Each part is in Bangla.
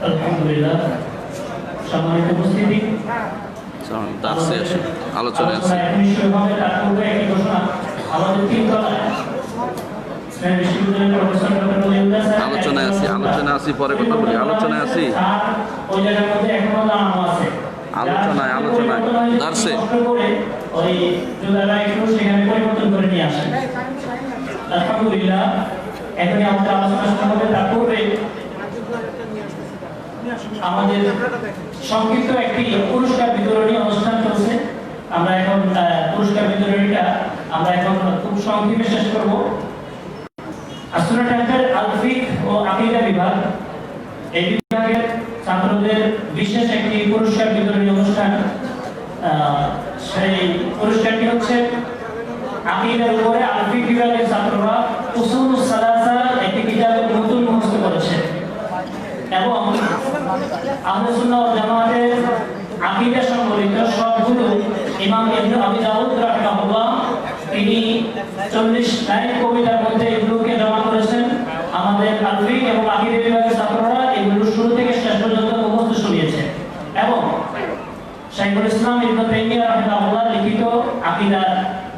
আলহামদুলিল্লাহ, সম্মানিত উপস্থিতি, আলোচনায় আছে। নিশ্চয়ভাবে তার পূর্বে একটি ঘোষণা, আমাদের তিনতলায় আলোচনায় আছি, পরে কথা বলি। আলোচনায় আছি, ওই জায়গার মধ্যে এখনো দাঁড়ানো আছে। আলোচনায় দাঁড়ছে। ওই জুলারা একটু সেখানে পরিবর্তন করে নিয়ে আসেন। আলহামদুলিল্লাহ, এখনই আমাদের আলোচনা শুরু হবে। তার পূর্বে আমাদের সংক্ষিপ্ত একটি পুরস্কার বিতরণী অনুষ্ঠান চলছে। আমরা এখন পুরস্কার বিতরণীটা খুব সংক্ষেপে শেষ করব। আসুরা ট্যাঙ্কের আলফিক ও আকীদা বিভাগ, এই বিভাগের ছাত্রদের বিশেষ একটি পুরস্কার বিতরণী অনুষ্ঠান। সেই পুরস্কারটি হচ্ছে আকীদার উপরে আলফিক বিভাগের ছাত্ররা উসুলুস সালাসা একটি কিতাবের নতুন মুখস্থ করেছে এবং আহলে সুন্নাহ ওয়াল জামাতের আকীদা সম্বলিত সবগুলো ইমাম ইবনে আবি দাউদ রাহিমাহুল্লাহ তিনি 40 লাইন কবিতার মধ্যে এগুলোকে জমা করেছেন। আমাদের আলফিক এবং আকীদা বিভাগের ছাত্ররা এগুলো শুরু থেকে শেষ পর্যন্ত মুখস্থ শুনিয়েছে এবং শাইখুল ইসলাম ইবনে তাইমিয়া রাহিমাহুল্লাহ লিখিত আকীদা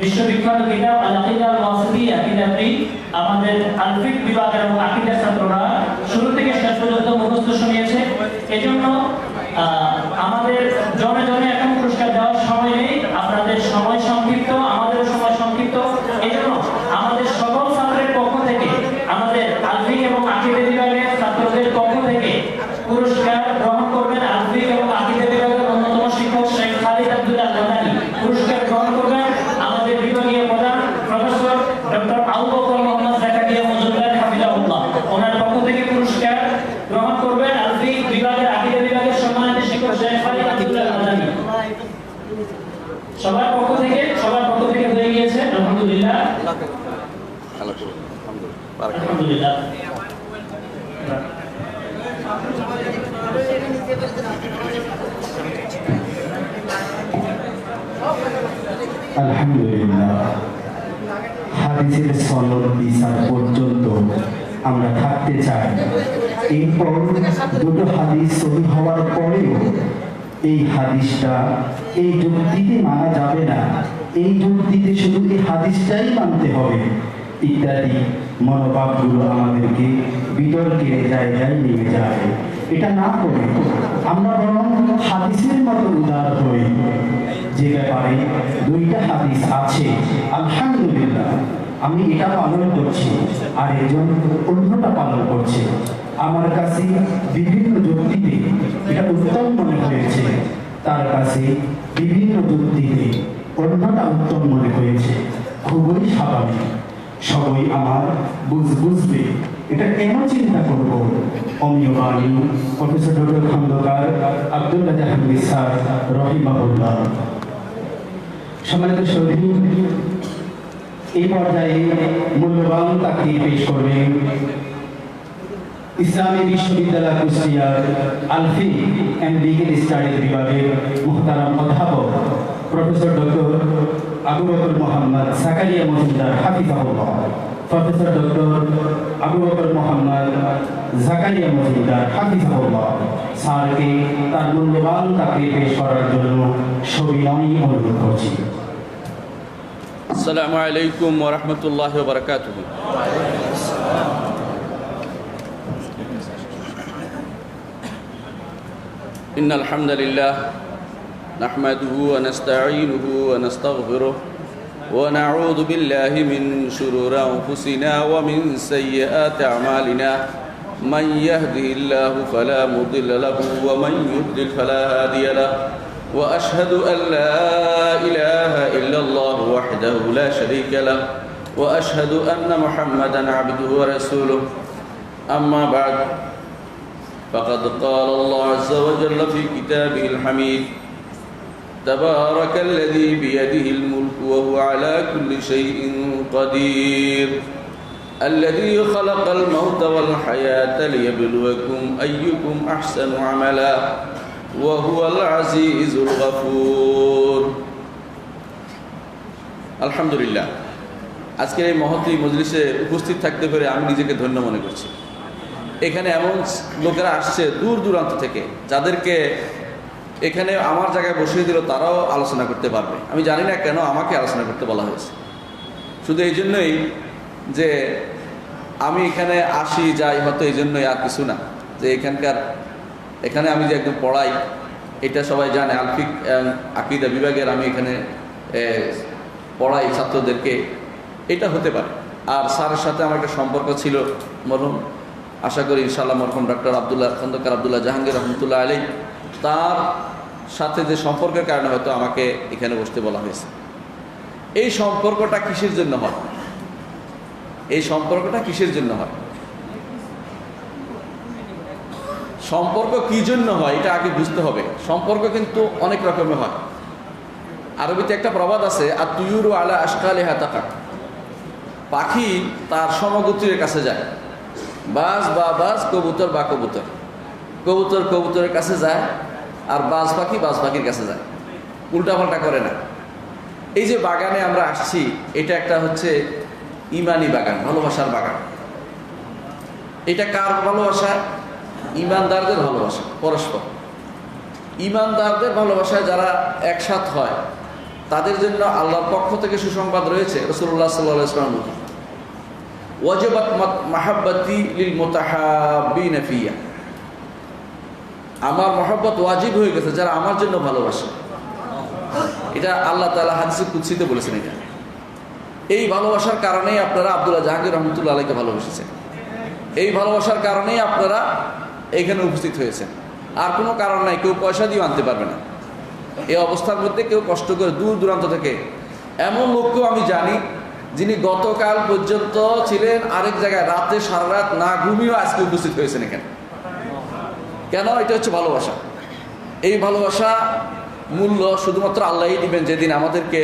বিশ্ববিখ্যাত কিতাব আল আকীদা আল ওয়াসিতিয়া কিতাবটি আমাদের আলফিক বিভাগের এবং আকীদা ছাত্ররা শুরু থেকে শেষ পর্যন্ত মুখস্থ শুনিয়েছে। এজন্য আমাদের জনে জনে এখন পুরস্কার দেওয়ার সময় নেই, আপনাদের সময় সংক্ষিপ্ত, আমাদেরও সময় সংক্ষিপ্ত। এজন্য আমাদের সকল ছাত্রের পক্ষ থেকে, আমাদের আলফিক এবং আকীদা বিভাগের ছাত্রদের পক্ষ থেকে পুরস্কার গ্রহণ করবেন আলফিক এবং আকীদা বিভাগের অন্যতম শিক্ষক শেখ খালিদ আব্দুল্লাহ মাদানী। পুরস্কার গ্রহণ করবেন আমাদের বিভাগীয় প্রধান প্রফেসর ডক্টর আবু বকর মোহাম্মদ জাকারিয়া মজুমদার হাফিজাহুল্লাহ। ওনার পক্ষ থেকে পুরস্কার গ্রহণ করবেন আলফিক বিভাগের আকীদা বিভাগের সম্মানিত শিক্ষক শেখ খালিদ আব্দুল্লাহ মাদানী। সবার পক্ষ থেকে হয়ে গিয়েছে। আলহামদুলিল্লাহ, আলহামদুলিল্লাহ। আলহামদুলিল্লাহ, হাদিসের সনদ বিচার পর্যন্ত আমরা থাকতে চাই। এরপর দুটো হাদিস সহিহ হওয়ার পরেও এই হাদিসটা এই যুক্তিতে মানা যাবে না, এই যুক্তিতে শুধু এই হাদিসটাই মানতে হবে ইত্যাদি মনোভাবগুলো আমাদেরকে বিতর্কের জায়গায় নিয়ে যায়। এটা না করে আমরা বরং হাদিসের মতো উদার হই, যে ব্যাপারে দুইটা হাদিস আছে, আলহামদুলিল্লাহ আমি এটা পালন করছি আর একজন অন্যটা পালন করছে, আমার কাছে বিভিন্ন যুক্তিতে এটা উত্তম মনে হয়েছে, তার কাছে বিভিন্ন যুক্তিতে অন্যটা উত্তম মনে হয়েছে। খুবই স্বাভাবিক, সবাই আমার বুঝবে। এটা কেন চিন্তা করব? অমীয় বাণী professor doctor Khandaker Abdullah Jahangir sir রহিমাহুল্লাহ। সম্মানিত সৌধী, এই পর্যায়ে মূল্যবান তাকে পেশ করবেন ইসলামী বিশ্ববিদ্যালয় কুষ্টিয়ার আলফিক এন্ড লিগ্যাল স্টাডিজ বিভাগের মুহতারাম অধ্যাপক প্রফেসর ডক্টর আবু বকর মোহাম্মদ জাকারিয়া মজুমদার হাফিজাহুল্লাহ। প্রফেসর ডক্টর আবু বকর মোহাম্মদ জাকারিয়া মজুমদার হাফিজাহুল্লাহ স্যারকে তার মূল্যবান তাকে পেশ করার জন্য সবিনয় অনুরোধ করছি। আসসালামু আলাইকুম ওয়া রাহমাতুল্লাহি ওয়া বারাকাতুহু। ইন্নাল হামদালিল্লাহ নাহমাদুহু ওয়া নাস্তাঈনুহু ওয়া নাস্তাগফিরুহু ওয়া নাউযু বিল্লাহি মিন শুরুরি আনফুসিনা ওয়া মিন সাইয়্যাতি আ'মালিনা মান ইয়াহদিহিল্লাহু ফালা মুদিল্লা লাহু ওয়া মান ইউদ্লিল ফালা হাদিয়া লাহু ওয়া আশহাদু আন লা ইলাহা ইল্লাল্লাহু ওয়াহদাহু লা শারীকা লাহু ওয়া আশহাদু আন্না মুহাম্মাদান আবদুহু ওয়া রাসূলুহু আম্মা বা'দ فقد قال الله عز وجل في كتابه الحميد تبارك الذي بيده الملك وهو على كل شيء قدير الذي خلق الموت والحياة ليبلوكم أيكم أحسن عملا وهو العزيز الغفور الحمد لله আজকের এই মহতী মজলিসে উপস্থিত থাকতে পেরে আমি নিজেকে ধন্য মনে করছি। এখানে এমন লোকেরা আসছে দূর দূরান্ত থেকে, যাদেরকে এখানে আমার জায়গায় বসিয়ে দিল, তারাও আলোচনা করতে পারবে। আমি জানি না কেন আমাকে আলোচনা করতে বলা হয়েছে, শুধু এই জন্যই যে আমি এখানে আসি যাই, হয়তো এই জন্যই, আর কিছু না। যে এখানে আমি যে একদম পড়াই, এটা সবাই জানে। আলফিক আকীদা বিভাগের আমি এখানে পড়াই ছাত্রদেরকে, এটা হতে পারে। আর স্যারের সাথে আমার একটা সম্পর্ক ছিল, মরহুম, আশা করি ইনশাআল্লাহ মরহুম ডক্টর খন্দকার আব্দুল্লাহ জাহাঙ্গীর রহমতুল্লাহ আলী, তার সাথে যে সম্পর্কের কারণে হয়তো আমাকে এখানে বসতে বলা হয়েছে। এই সম্পর্কটা কিসের জন্য হয়? এই সম্পর্কটা কিসের জন্য হয়? সম্পর্ক কি জন্য হয় এটা আগে বুঝতে হবে। সম্পর্ক কিন্তু অনেক রকমের হয়। আরবিতে একটা প্রবাদ আছে, আর তুয়ুরু আলা আশকালিহা তাকা, পাখি তার সমগোত্রীর কাছে যায়। বাজ বা বাজ, কবুতর বা কবুতর, কবুতর কবুতরের কাছে যায়, আর বাজ পাখি বাজ পাখির কাছে যায়, উল্টাপাল্টা করে না। এই যে বাগানে আমরা আসছি, এটা একটা হচ্ছে ইমানি বাগান, ভালোবাসার বাগান। এটা কার ভালোবাসা? ইমানদারদের ভালোবাসা, পরস্পর ইমানদারদের ভালোবাসায় যারা একসাথ হয়, তাদের জন্য আল্লাহর পক্ষ থেকে সুসংবাদ রয়েছে। রাসূলুল্লাহ সাল্লাল্লাহু আলাইহি ওয়াসাল্লাম বলেন, ওয়াজাবাত মাহাব্বাতি লিল মুতাহাব্বিনা ফিয়া, আমার মহব্বত ওয়াজিব হয়ে গেছে যারা আমার জন্য ভালোবাসে। এটা আল্লাহ তাআলা হাদিসে কুদসিতে বলেছেন। এটা এই ভালোবাসার কারণেই আপনারা আব্দুল্লাহ জাহাঙ্গীর রহমতুল্লাহ আলাইকে ভালোবেসেছেন। এই ভালোবাসার কারণেই আপনারা এইখানে উপস্থিত হয়েছেন। আর কোনো কারণ নাই, কেউ পয়সা দিয়ে আনতে পারবে না। এই অবস্থার মধ্যে কেউ কষ্ট করে দূর দূরান্ত থেকে, এমন লোককেও আমি জানি যিনি গতকাল পর্যন্ত ছিলেন আরেক জায়গায়, রাতে সারা রাত না ঘুমিয়েও আজকে উপস্থিত হয়েছেন এখানে। কেন? এটা হচ্ছে ভালোবাসা। এই ভালোবাসা মূল্য শুধুমাত্র আল্লাহই দিবেন, যেদিন আমাদেরকে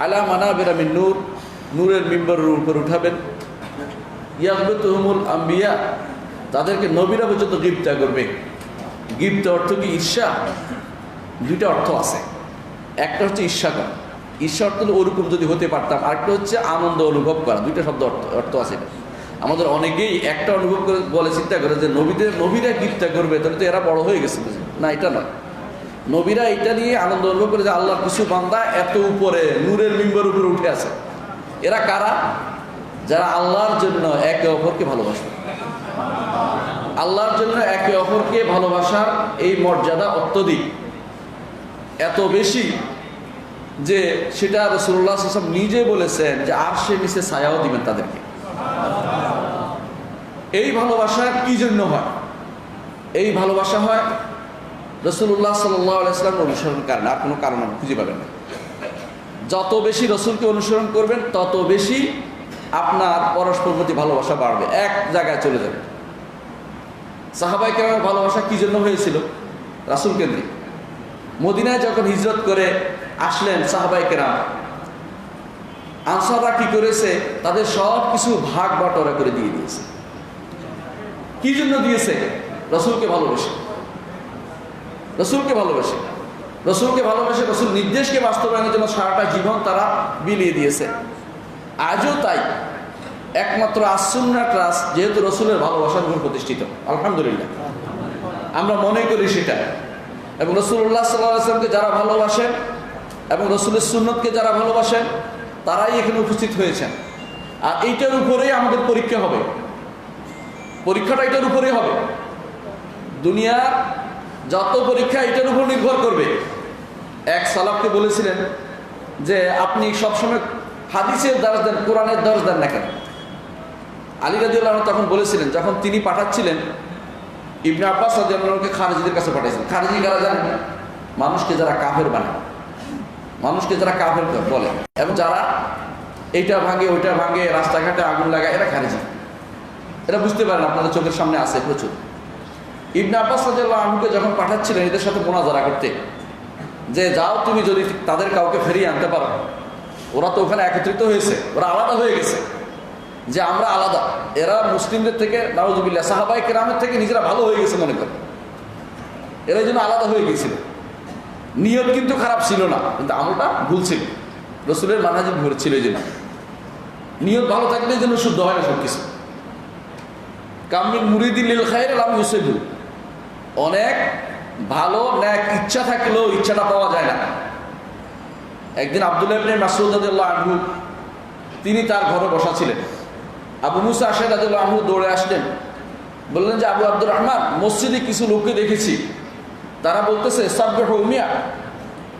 আলা মানাবিরা মিন নূর, নূরের মিম্বরের উপর উঠাবেন। ইয়াগবিতুহুমুল আম্বিয়া, তাদেরকে নবীরা পর্যন্ত গিফতা করবে। গিফট অর্থ কি? ঈর্ষা। দুইটা অর্থ আছে। একটা হচ্ছে ঈর্ষা করা, ঈর্ষা অর্থ হলো ওরকম যদি হতে পারতাম। আরেকটা হচ্ছে আনন্দ অনুভব করা। দুইটা শব্দ অর্থ আছে। এটা আমাদের অনেকেই একটা অনুভব করে বলে, চিন্তা করে যে নবীরা গিফতা করবে, তাহলে তো এরা বড় হয়ে গেছে। না, এটা নয়। নবীরা এটা নিয়ে আনন্দ অনুভব করে যে আল্লাহর কিছু বান্দা এত উপরে নূরের মিম্বরের উপরে উঠে আছে। এরা কারা? যারা আল্লাহর জন্য একে অপরকে ভালোবাসে। আল্লাহর জন্য একে অপরকে ভালোবাসার এই মর্যাদা অত্যধিক, এত বেশি যে সেটা রাসূলুল্লাহ সাল্লাল্লাহু আলাইহি ওয়াসাল্লাম নিজে বলেছেন যে আরশের নিচে ছায়াও দিবেন তাদেরকে। এই ভালোবাসা কি জন্য হয়? এই ভালোবাসা হয় রাসূলুল্লাহ সাল্লাল্লাহু আলাইহি ওয়াসাল্লামের অনুসরণের কারণে। আর কোনো কারণ আপনি খুঁজে পাবেন না। যত বেশি রাসূলকে অনুসরণ করবেন, তত বেশি আপনার পরস্পর প্রতি ভালোবাসা বাড়বে, এক জায়গায় চলে যাবে। সাহাবায়ে কেরামের ভালোবাসা কি জন্য হয়েছিল? রাসূল কেন্দ্রিক। মদিনায় যখন হিজরত করে আসলেন সাহাবায়ে কেরাম, আনসাররা কি করেছে? তাদের সব কিছু ভাগ বাটোয়ারা করে দিয়ে দিয়েছে। কি জন্য দিয়েছে? রাসূলকে ভালোবেসে। রাসূলকে ভালোবেসে, রাসূলকে ভালোবেসে রাসূল নির্দেশকে বাস্তবায়নের জন্য সারাটা জীবন তারা বিলিয়ে দিয়েছে। আজও তাই। একমাত্র আস-সুন্নাহ ট্রাস্ট যেহেতু রাসূলের ভালোবাসার উপর প্রতিষ্ঠিত, আলহামদুলিল্লাহ, আমরা মনে করি সেটা। এবং রাসূলুল্লাহ সাল্লাল্লাহু আলাইহি ওয়াসাল্লামকে যারা ভালোবাসেন এবং রাসূলের সুন্নতকে যারা ভালোবাসেন, তারাই এখানে উপস্থিত হয়েছেন। আর এইটার উপরেই আমাদের পরীক্ষা হবে। পরীক্ষাটা এটার উপরেই হবে। দুনিয়ার যত পরীক্ষা এটার উপর নির্ভর করবে। এক সালাফকে বলেছিলেন যে আপনি সবসময় হাদিসের দর্শ দেন, কোরআনের দর্শ দেন না কেন? আলী রাদিয়াল্লাহু আনহু তখন বলেছিলেন, যখন তিনি পাঠাচ্ছিলেন ইবনে আব্বাস রাদিয়াল্লাহু আনহুকে খারিজিদের কাছে পাঠিয়েছিলেন। খারিজি কারা জানেন? মানুষকে যারা কাফের বানায়, মানুষকে যারা কাফের বলে, এবং যারা এইটা ভাঙে ওইটা ভাঙে, রাস্তাঘাটে আগুন লাগায়, এরা খারিজি। এটা বুঝতে পারেন, আপনাদের চোখের সামনে আছে প্রচুর। ইবনে আব্বাস রাদিয়াল্লাহু আনহুকে যখন পাঠাচ্ছিলেন এদের সাথে মোনাজারা করতে, যে যাও তুমি যদি তাদের কাউকে ফিরিয়ে আনতে পারো। ওরা তো ওখানে একত্রিত হয়েছে, ওরা আলাদা হয়ে গেছে, যে আমরা আলাদা, এরা মুসলিমদের থেকে, নাউজুবিল্লাহ, সাহাবায়ে কেরামের থেকে নিজেরা ভালো হয়ে গেছে মনে করে, এরা জন্য আলাদা হয়ে গেছিল। নিয়ত কিন্তু খারাপ ছিল না, কিন্তু আমলটা ভুল ছিল। রাসূলের মানহাজ ভুল ছিল। এই জন্য নিয়ত ভালো থাকলে যেন শুদ্ধ হয় না সব কিছু। কামিন মুরিদিন লিল খাইর লাম ইউসিবু, অনেক ভালো ন্যাক ইচ্ছা থাকলেও ইচ্ছাটা পাওয়া যায় না। একদিন আব্দুল্লাহ ইবনে মাসউদ রাদিয়াল্লাহু আনহু তিনি তার ঘরে বসা ছিলেন। আবু মুসা আশআরী রাদিয়াল্লাহু আনহু দৌড়ে আসলেন, বললেন যে আবু আব্দুর রহমান, মসজিদে কিছু লোককে দেখেছি, তারা বলতেছে সাব্বিহু মিয়া,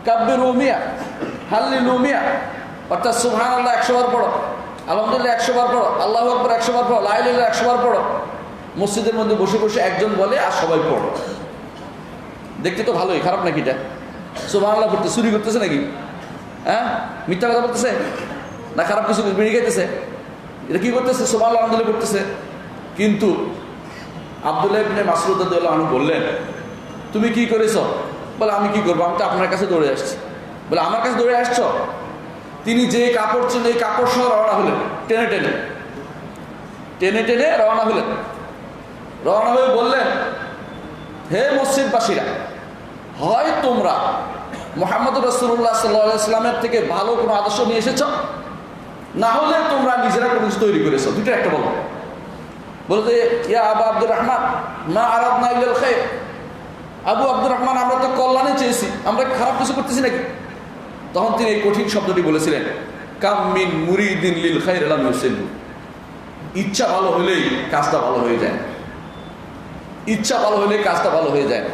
কাব্বিরু মিয়া, হাল্লিলু মিয়া, অর্থাৎ সুবহানাল্লাহ 100 বার পড়ো, আলহামদুলিল্লাহ 100 বার পড়ো, আল্লাহু আকবার 100 বার পড়ো, লা ইলাহা ইল্লাল্লাহ 100 বার পড়ো। মসজিদের মধ্যে বসে বসে একজন বলে আর সবাই পড়ো। দেখতে তো ভালোই, খারাপ নাকি এটা? সুবহানাল্লাহ পড়তে চুরি করতেছে নাকি? হ্যাঁ, মিথ্যা কথা বলতেছে না খারাপ কিছু বিড়ি খাইতেছে? এটা কি করতেছে? সুবহানাল্লাহ আলহামদুলিল্লাহ পড়তেছে। কিন্তু আব্দুল্লাহ ইবনে মাসউদ রাদিয়াল্লাহু আনহু বললেন, তুমি কি করেছ? বলে আমি কি করবো, আমি তো আপনার কাছে দৌড়ে আসছি। বলে আমার কাছে দৌড়ে আসছো? তিনি যে কাপড় ছিল এই কাপড় সহ রওনা হলেন, টেনে টেনে টেনে টেনে রওনা হলেন। রওনা হয়ে বললেন, হে মসজিদবাসীরা, হয় তোমরা মুহাম্মদুর রাসূলুল্লাহ সাল্লাল্লাহু আলাইহি ওয়াসাল্লামের থেকে ভালো কোনো আদর্শ নিয়ে এসেছো, না হলে তোমরা নিজেরা কোনো কিছু তৈরি করেছো, দুটো একটা বলো। বলতে ইয়া আবু আব্দুর রহমান মা আরাদনা ইল্লাল খায়র, আবু আব্দুর রহমান আমরা তো কল্যাণে চেয়েছি, আমরা খারাপ কিছু করতেছি নাকি? তখন তিনি এই কঠিন শব্দটি বলেছিলেন, কাম মিন মুরিদিন লিল খায়র লাম ইউসিবু, ইচ্ছা ভালো হলেই কাজটা ভালো হয়ে যায়। ইচ্ছা ভালো হলে কাজটা ভালো হয়ে যায়।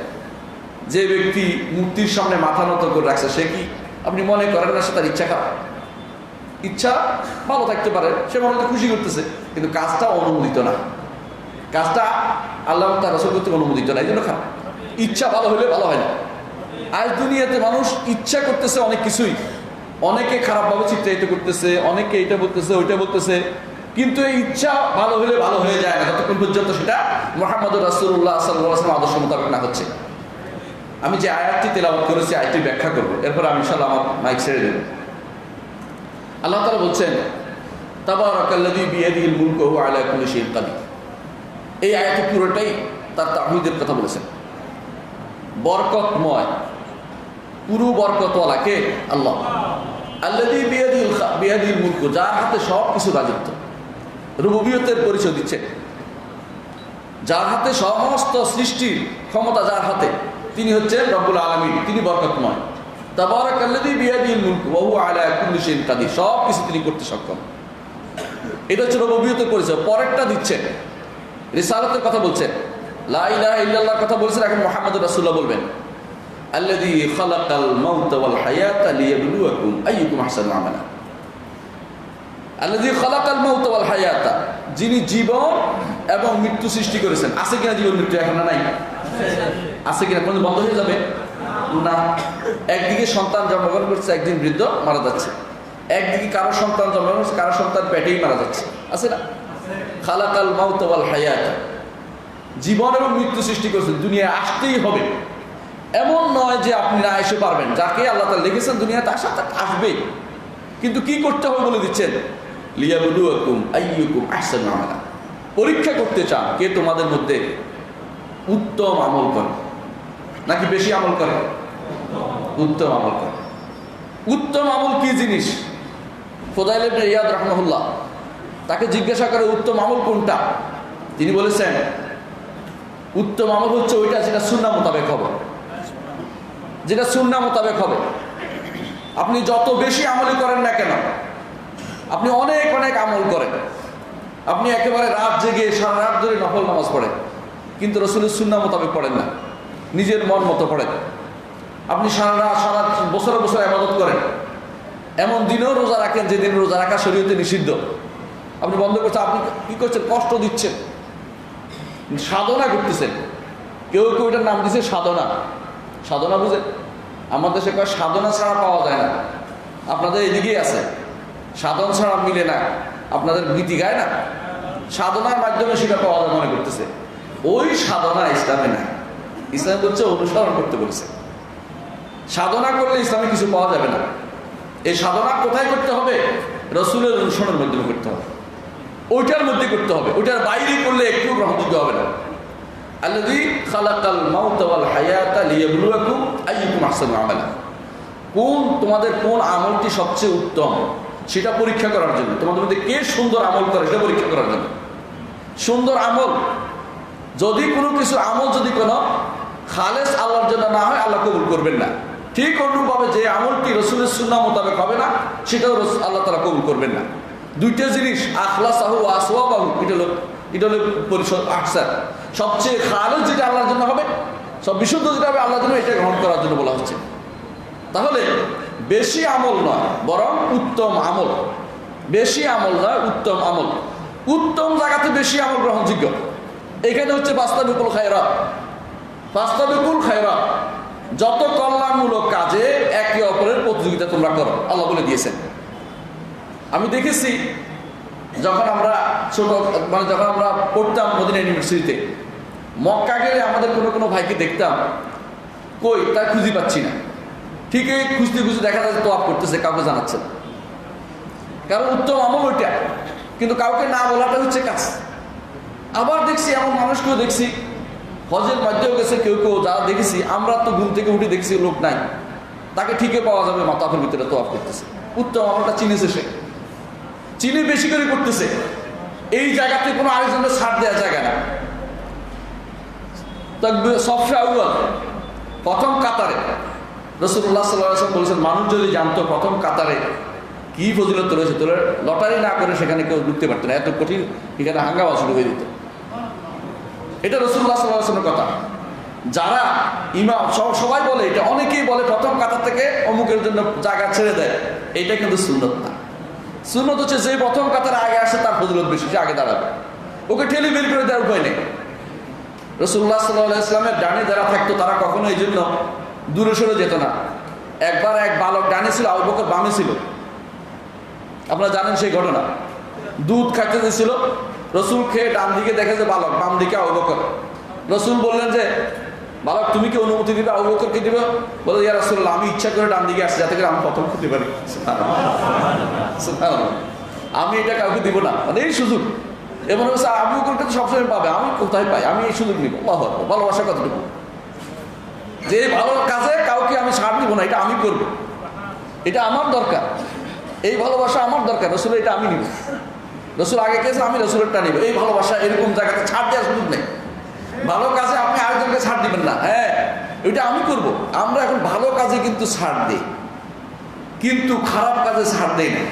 যে ব্যক্তি মূর্তির সামনে মাথা নত করে রাখছে, সে কি আপনি মনে করেন না সে তার ইচ্ছা খারাপ? ইচ্ছা ভালো থাকতে পারে, সে মনে খুশি করতেছে, কিন্তু কাজটা অনুমোদিত না, কাজটা আল্লাহ তার রাসূল কর্তৃক অনুমোদিত না, এই জন্য খারাপ। ইচ্ছা ভালো হলে ভালো হয় না। আজ দুনিয়াতে মানুষ ইচ্ছা করতেছে অনেক কিছুই, অনেকে খারাপভাবে চিত্রায়িত করতেছে, অনেকে এটা বলতেছে ওইটা বলতেছে, কিন্তু এই ইচ্ছা ভালো হলে ভালো হয়ে যায় না যতক্ষণ পর্যন্ত সেটা মুহাম্মদুর রাসূলুল্লাহ সাল্লাল্লাহু আলাইহি ওয়াসাল্লাম আদর্শ মোতাবেক না হচ্ছে। আমি যে আয়াতটি তেলাওয়াত করেছি আয়াতটি ব্যাখ্যা করবো, এরপর আমি ইনশাআল্লাহ আমার মাইক ছেড়ে দেব। আল্লাহ তাআলা বলছেন, তাবারাকাল্লাযী বিয়াদিহিল মুলকু ওয়া হুয়া আলা কুল্লি শাইইন কাদির। এই আয়াতে পুরোটাই তার তাওহীদের কথা বলেছেন। বরকতময়, পুরো বরকতওয়ালা কে? আল্লাহ। আল্লাযী বিয়াদিহিল মুলকু, যার হাতে সব কিছু রাজত্ব। রুবুবিয়তের পরিচয় দিচ্ছে, যার হাতে সমস্ত সৃষ্টির ক্ষমতা, যার হাতে, তিনি হচ্ছেন রব্বুল আলামিন, তিনি বরকতময়। তাবারাকাল্লাযী বিয়াদিহিল মুলকু ওয়া হুয়া আলা কুল্লি শাইইন কাদির, সব কিছু তিনি করতে সক্ষম। এটা হচ্ছে রুবুবিয়তের পরিচয়। পরেরটা দিচ্ছেন, রিসালাতের কথা বলছেন, লা ইলাহা ইল্লাল্লাহর কথা বলছেন, এখন মুহাম্মদুর রাসূলুল্লাহ বলবেন, আল্লাযী খালাকাল মাউতা ওয়াল হায়াতা লিয়াবলুয়াকুম আইয়ুকুম আহসানু আমালা। আল্লাযী খালাকাল মাউতা ওয়াল হায়াতা, যিনি জীবন এবং মৃত্যু সৃষ্টি করেছেন। আছে কিনা জীবন মৃত্যু? এখন না নাই? আছে কিনা? কোন বন্ধ হয়ে যাবে না? একদিকে সন্তান জন্মগ্রহণ করছে, একদিন বৃদ্ধ মারা যাচ্ছে। একদিকে কারো সন্তান জন্মগ্রহণ করছে, কারো সন্তান পেটেই মারা যাচ্ছে। আছে না? খালাকাল মাউতা ওয়াল হায়াতা, জীবন এবং মৃত্যু সৃষ্টি করেছেন, দুনিয়ায় আসতেই হবে। এমন নয় যে আপনি না এসে পারবেন, যাকে আল্লাহ তাআলা লিখেছেন দুনিয়াতে আসা, তা আসবেই। কিন্তু কি করতে হবে বলে দিচ্ছেন, লিয়াবলুয়াকুম আইয়ুকুম আহসানু আমালা, পরীক্ষা করতে চান কে তোমাদের মধ্যে উত্তম আমল করে, নাকি বেশি আমল করে? উত্তম আমল করে। উত্তম আমল কি জিনিস? ফুদাইল ইবনে ইয়াদ রাহমাহুল্লাহ তাকে জিজ্ঞাসা করে উত্তম আমল কোনটা? তিনি বলেছেন, উত্তম আমল হচ্ছে ওইটা যেটা সুন্নাহ মোতাবেক হবে, যেটা সুন্নাহ মোতাবেক হবে। আপনি যত বেশি আমল করেন না কেন, আপনি অনেক অনেক আমল করেন, আপনি একেবারে রাত জেগে সারা রাত ধরে নফল নামাজ পড়েন, কিন্তু রাসূলের সুন্নাহ মোতাবেক পড়েন না, নিজের মন মতো পড়েন। আপনি সারা রাত সারা বছর বছর ইবাদত করেন, এমন দিনেও রোজা রাখেন যেদিন রোজা রাখা শরীয়তে নিষিদ্ধ, আপনি বন্ধ করছেন। আপনি কি করছেন? কষ্ট দিচ্ছেন, সাধনা করতেছেন। কেউ কেউ এটার নাম দিচ্ছে সাধনা। সাধনা বুঝেন? আমাদের দেশে কয় সাধনা ছাড়া পাওয়া যায় না, আপনাদের এদিকেই আছে। সাধন ছাড়া মিলে না, আপনাদের গীতি গায় না, সাধনার মাধ্যমে সেটা পাওয়া যায় মনে করতেছে। ওই সাধনা ইসলামে নাই। ইসলাম হচ্ছে অনুসরণ করতে বলেছে। সাধনা করলে ইসলামে কিছু পাওয়া যাবে না। এই সাধনা কোথায় করতে হবে? রাসূলের অনুসরণের মাধ্যমে করতে হবে, ওইটার মধ্যে করতে হবে। ওইটার বাইরে করলে একটু গ্রহণযোগ্য হবে না। আল্লাযী খালাকাল মাউতা ওয়াল হায়াতা লিয়াবলুয়াকুম আইয়ুকুম আহসানু আমালা, তোমাদের কোন আমলটি সবচেয়ে উত্তম সেটা পরীক্ষা করার জন্য, তোমাদের মধ্যে কে সুন্দর আমল করে সেটা পরীক্ষা করার জন্য। সুন্দর আমল যদি কোনো কিছু আমল যদি কোনো খালেস আল্লাহর জন্য না হয়, আল্লাহ কবুল করবেন না। ঠিক অনুরূপভাবে যে আমলটি রসুলের সুন্নাহ মোতাবেক হবে না, সেটাও আল্লাহ তাআলা কবুল করবেন না। দুইটা জিনিস, আখলাসাহু ওয়া আসওয়াবাহু, এটা হলো পরিষদ আহসান। সবচেয়ে খালেস যেটা আল্লাহর জন্য হবে, সব বিশুদ্ধ যেটা হবে আল্লাহর জন্য, এটা গ্রহণ করার জন্য বলা হচ্ছে। তাহলে বেশি আমল নয়, বরং উত্তম আমল। বেশি আমল নয়, উত্তম আমল। উত্তম জায়গাতে বেশি আমল গ্রহণযোগ্য। এখানে হচ্ছে ফাস্তাবিকুল খায়রাত। ফাস্তাবিকুল খায়রাত, যত কল্যাণমূলক কাজে একে অপরের প্রতিযোগিতা তোমরা করো, আল্লাহ বলে দিয়েছেন। আমি দেখেছি যখন আমরা যখন আমরা পড়তাম মদিনা ইউনিভার্সিটিতে, মক্কা গেলে আমাদের কোনো ভাইকে দেখতাম, কই তার খুঁজে পাচ্ছি না। ঠিকই খুঁজতে খুঁজতে দেখা যাচ্ছে তোয়াফ করতেছে, কাউকে জানাচ্ছে না। কারণ উত্তম আমল ওইটা, কিন্তু কাউকে না বলাটা হচ্ছে কাজ। আবার দেখছি এমন মানুষকেও দেখছি, হজের মধ্যেও গেছে কেউ কেউ, যারা দেখেছি আমরা তো ঘুম থেকে উঠে দেখছি লোক নাই, তাকে ঠিকই পাওয়া যাবে মাতাফের ভিতরে তোয়াফ করতেছে। উত্তম আমলটা চিনেছে, সে চিনে বেশি করে করতেছে। এই জায়গাতে কোনো আরেকজনের ছাড় দেওয়া জায়গা না। সফে আউয়াল, প্রথম কাতারে রাসূলুল্লাহ সাল্লাল্লাহু আলাইহি ওয়াসাল্লাম বলেছেন, মানুষ যদি জানতো প্রথম কাতারে কি ফজিলত রয়েছে, তাহলে লটারি না করে সেখানে কেউ ঢুকতে পারতো না, এত কঠিন এখানে হাঙ্গামা শুরু হয়ে দিত। এটা রাসূলুল্লাহ সাল্লাল্লাহু আলাইহি ওয়াসাল্লামের কথা। যারা ইমাম সবাই বলে, এটা অনেকেই বলে প্রথম কাতার থেকে অমুকের জন্য জায়গা ছেড়ে দেয়, এটা কিন্তু সুন্নত না। সুন্নত হচ্ছে যে প্রথম কাতারে আগে আসে তার ফজিলত বেশি, সে আগে দাঁড়াবে, ওকে ঠেলে বের করে দেওয়ার উপায় নেই। রাসূলুল্লাহ সাল্লাল্লাহু আলাইহি ওয়াসাল্লামের ডানে যারা থাকতো তারা কখনো এই জন্য দূরে সরে যেত না। একবার এক বালক ডানে ছিল, আবু বকর বামে ছিল। আপনারা জানেন সেই ঘটনা। দুধ খাইতে দিয়েছিল, রসুল খেয়ে ডান দিকে দেখে যে বালক, বাম দিকে আবু বকর। রসুল বললেন যে, বালক তুমি কি অনুমতি দিবে আবু বকরকে দিবে? বলে, ইয়া রাসূলুল্লাহ, আমি ইচ্ছা করে ডান দিকে আসছি যাতে করে আমি প্রথম খেতে পারি। আমি এটা কাউকে দিব না, মানে এই সুযোগ। এমন হচ্ছে আবু বকরকে তো সবসময় পাবে, আমি কোথায় পাই, আমি এই সুযোগ নিব। আল্লাহু আকবার, ভালোবাসা কতটুকু! যে ভালো কাজে কাউকে আমি ছাড় দিব না, এটা আমি করব, এটা আমার দরকার, এই ভালোবাসা আমার দরকার। রসুল এটা আমি নিব, রসুল আগে গেছে, আমি রসুলেরটা নিব। এই ভালোবাসা এরকম জায়গাতে ছাড় দেওয়ার সুযোগ নেই। ভালো কাজে আপনি আরেকজনকে ছাড় দিবেন না, হ্যাঁ এটা আমি করব। আমরা এখন ভালো কাজে কিন্তু ছাড় দিই, কিন্তু খারাপ কাজে ছাড় দেই না।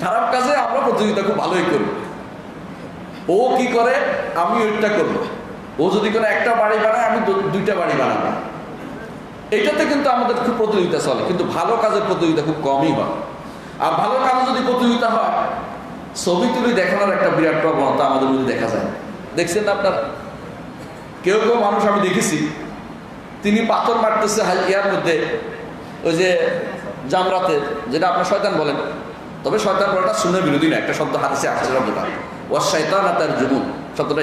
খারাপ কাজে আমরা প্রতিযোগিতা খুব ভালোই করি। ও কি করে, আমি ওইটা করবো। ও যদি কোনো একটা বাড়ি বানায়, আমি দুইটা বাড়ি বানাবো। এটাতে কিন্তু আমাদের খুব প্রতিযোগিতা চলে, কিন্তু ভালো কাজের প্রতিযোগিতা খুব কমই হয়। আর ভালো কাজে যদি প্রতিযোগিতা হয়, ছবি তুলি দেখানোর একটা বিরাট প্রবণতা আমাদের মধ্যে দেখা যায়। দেখছেন না আপনারা? কেউ কেউ মানুষ আমি দেখেছি, তিনি পাথর মারতেছে ইয়ার মধ্যে, ওই যে জামরাতে, যেটা আপনার শয়তান বলেন, তবে শয়তান বলাটা সুন্নাহর বিরোধী না, একটা শব্দ হাদিসে আসছে শব্দটা, ওয়াস শাইতান তার জুনুন শব্দটা,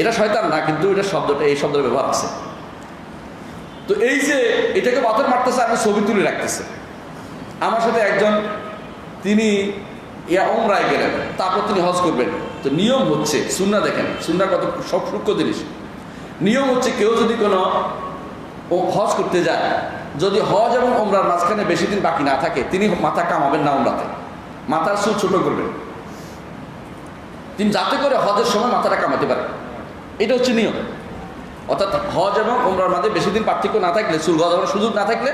এটা শয়তান না, কিন্তু এটা শব্দটা, এই শব্দের ব্যবহার আছে। তো এই যে এটাকে পাথর মারতেছে, আমি ছবি তুলে রাখতেছে। আমার সাথে একজন, তিনি উমরায় গেলেন, তারপর তিনি হজ করবেন। তো নিয়ম হচ্ছে, সুন্নাহ দেখেন, সুন্নাহ কত সব সূক্ষ্ম জিনিস। নিয়ম হচ্ছে, কেউ যদি কোনো হজ করতে যায়, যদি হজ এবং উমরার মাঝখানে বেশি দিন বাকি না থাকে, তিনি মাথা কামাবেন না উমরাতে, মাথার চুল ছোট করবেন, তিনি যাতে করে হজের সময় মাথাটা কামাতে পারে। এটা হচ্ছে নিয়ম। অর্থাৎ হজ এবং উমরার মাঝে বেশি দিন পার্থক্য না থাকলে, চুল গজানোর সুযোগ না থাকলে,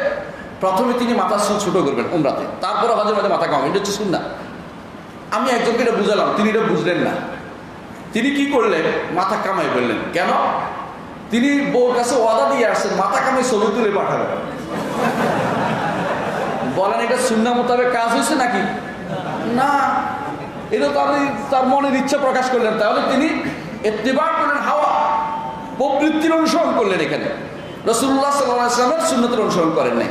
প্রথমে তিনি মাথার চুল ছোট করবেন উমরাতে, তারপরে হজের মধ্যে মাথা কামাবেন। এটা হচ্ছে সুন্নাহ। আমি একজনকে এটা বুঝালাম, তিনি এটা বুঝলেন না। তিনি কি করলেন, মাথা কামাই বললেন। কেন? তিনি বউর কাছে ওয়াদা দিয়ে আসছেন, মাথা কামাই ছবি তুলে পাঠাবেন। বলেন, এটা সুন্নাহ মোতাবেক কাজ হয়েছে নাকি? না, এটা তো আপনি তার মনের ইচ্ছা প্রকাশ করলেন। তাহলে তিনি ইত্তিবা করলেন, হাওয়া প্রবৃত্তির অনুসরণ করলেন। এখানে রাসূলুল্লাহ সাল্লাল্লাহু আলাইহি ওয়াসাল্লামের সুন্নতের অনুসরণ করেন নাই।